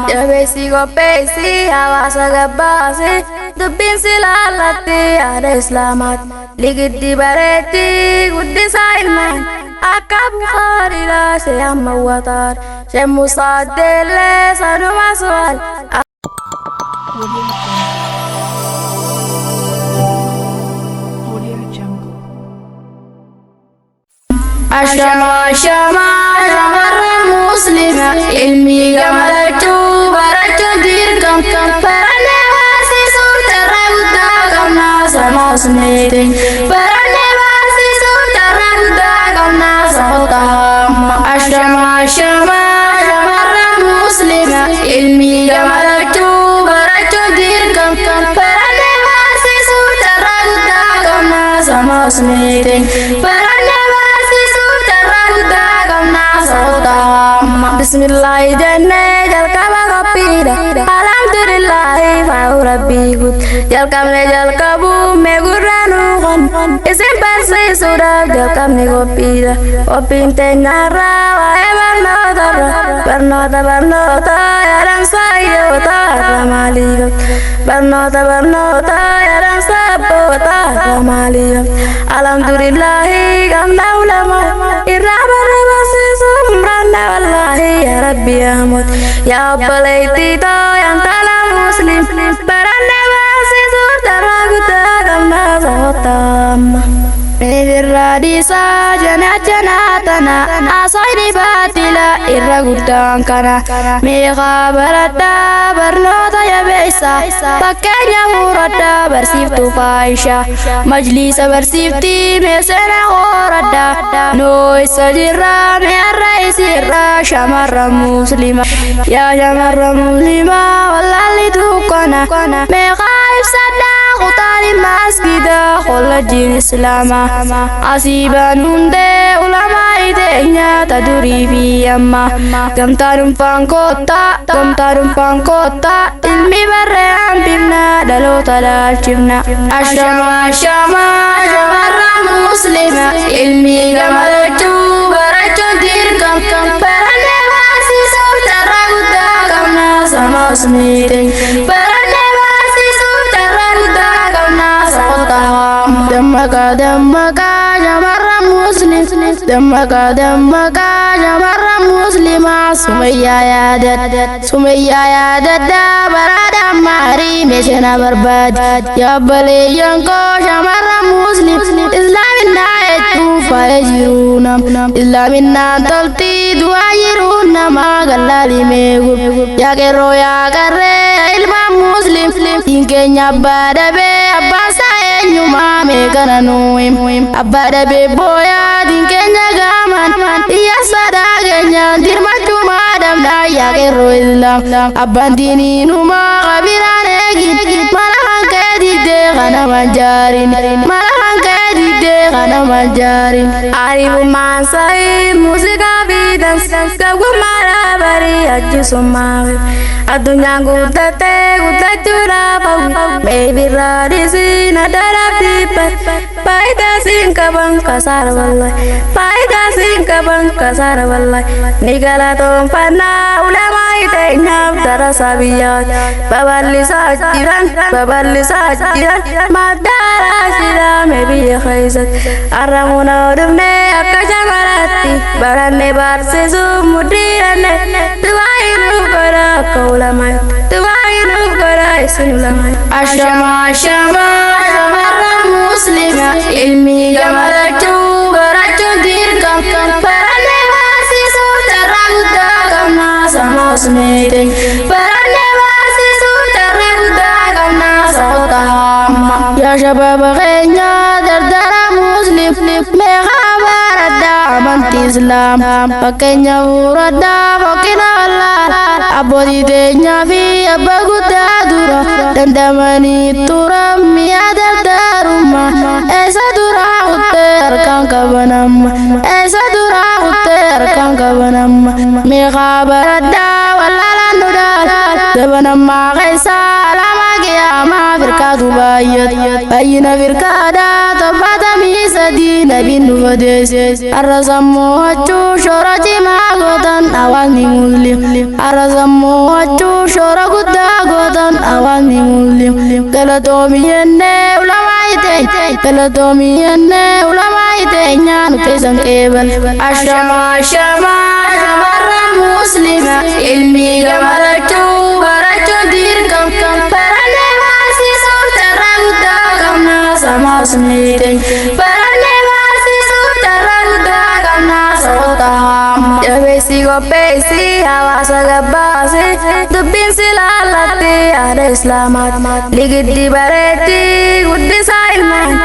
Jabesi gopesi hawasa gabbasi dubbin silaalatti yaada islaamat ligiddi bareetti guddisaa ilmaan akka Bukhaaridha shee amma watar shee Musaa Deellee sanuma su'aal. Ashama shamarran muslima ilmi gammachuu barachuu dirqam barannee barsiisuu carraa guddaa qabna samaa osneetiin barannee barsiisuu carraa guddaa qabna saota hamma. Ashama shamarran muslima ilmi gammachuu barachuu dirqam barannee barsiisuu carraa guddaa qabna samaa osneetiin barannee Bismillah jenne jalqaba qophiidha alhamdulillahi fa'u rabbii gud jalqabne jalqabu meegurraanuu qon isin barsiisuudhaaf jalqabne qophiidha qophiin teenyarraa waa'ee barnoota yaadamsa hayyoota irra maaliif barnoota yaadamsa abboota irra maaliif alhamdulillahi gamna ulama irraa barre barsiisu umranna wallahi ya rabbi amut ya balaiti to yang kala muslim baranne barsiisu carraa guddaa qabna sahotam. Radisa jana asaini batila irra guddaan kana meeqa baradha barnoota yabeessa fakkeenya muradha barsiiftuu faayisha majlisa barsiifti meesena qoradha noo isa jirra meerra isirra shamarran muslima yaa shamarran muslima wallaalli tukkana meeqa ibsadha qutaali masgida qollajjiin islaama asiban hunde ulama idenya taduri fi amma gamtarum pangkota ilmi barrean bimna dalota dalchimna ashama shamarran muslima ilmi gammachuu barachuu dirqam baranne barsiisu carraa guddaa qabna samaa osneetiin baranne barsiisu carraa guddaa qabna saota dammaka shamarran muslim dammaka shamarran muslima sumayyaa yaadadda baraadha maarii meeshana barbaad yaabaleeyyan koo shamarran muslim islaaminaa hedduu faayee jiruu nam islaaminaan tolti du'aa jiruu namaa gallaalimee gub yaa qeerroo yaa qarree ilmaan muslim dinkeenya abbaa dhabee abbaan isaa eenyumaa meeqana nuhim abbaa dhabee booyaa dinkeenya gaaman iyyaa sadaa keenyaan dirmachuu maadamdhaa yaa qeerroo islaam abbaan diiniinumaa qabiraan eegin mala hankee diddee kana manjaarin mala hankee diddee kana manjaarin arifummaan sa'ii muuziqaa fi gagummaadhaa barii ajjisummaa addunyaan guddattee guddachuudhaaf hawwi meebirraa dhisiin addaadhaaf dhibbat faayidaa siin qaban kasaara wallahi faayidaa siin qaban kasaara wallahi ni galatoonfannaa ulamaa iteenyaaf darasa biyyaat babal'isaa jiran maddaaraa shidhaame biyya keessatti arramuna odumnee akka shamaraatti baranne barsiisuu muddiiranne du'aayinuuf godha akka ulamaa du'aayinuuf godha isin ulamaa. Ashama shamarran muslima ilmi gammachuu barachuu dirqam baranne barsiisuu carraa guddaa qabna samaa osneetiin baranne barsiisuu carraa guddaa qabna saota hamma. Yaa shababa keenya dardara muslim meeqa baradha amantii islaam fakkeenya muradha fokkina wallaal abbootii teenyaa fi abba guddaa dura dandamanii turan mi'a dardarummaa eessa duraa kuttee harkaan qabanamma eessa duraa kuttee harkaan qabanamma meeqa baradha wallaalaan nu dhaal dabanammaa keessaa lama qiyaamaa firkaatu baay'ina firkaadhaa tobbaatamii سدينا بنفدس الرسموهاتشو شورتي ما قدن أواني مسلم الرسموهاتشو شورا قدا قدن أواني مسلم قلتومي ينه ولمايتين قلتومي ينه ولمايتين يانو كيسان كيبل الشما شمر مسلمة علمي قمرتشو برتشو دير كم فرني ماسي صوت الرقدا كمنا سما سميتين فرني ماسي صوت الرقدا كمنا صوتهم جبسي قبسي حواسا قباسي دبين سلالتي على إسلامات لقدي بريتي قدي سايلمان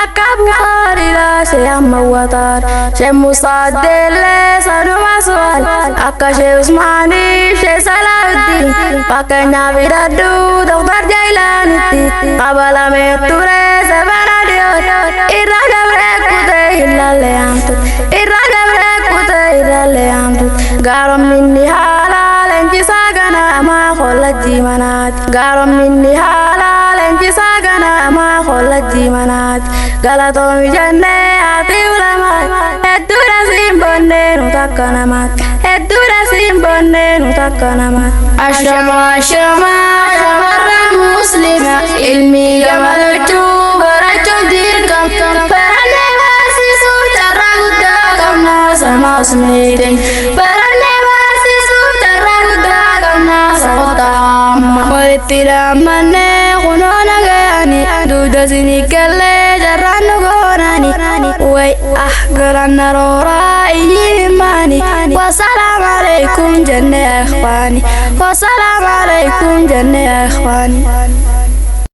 أكابو خارلا شيام موطار شيم مصادر لسانو مسوال أكا شي عثماني شي صلاح الدين pakainya bidadu dokter Jailani قبل ميتوري سبانا ديوت إرا جبرك كوتي إلا ليامتو إرا جبرك كوتي إلا ليامتو غارم مني حلال انجي ساقنا ما خلت جيمانات غارم مني حلال انجي ساقنا ما خلت جيمانات غلطهم جنة آتي علماء الدورة سيمبوني نتاكنا مات الدورة سيمبوني نتاكنا مات الشما شمر مسلمة علمي قمرتو برتشو دير كم فرني ماسي صوت الرقدا كمنا سما سميتين فرني ماسي صوت الرقدا كمنا صوتهم ولتلا مني خنونا غاني دودا سيني كالي جرانو غوناني وي أحقران رورا إيماني والسلام عليكم جنة إخواني والسلام عليكم جنة إخواني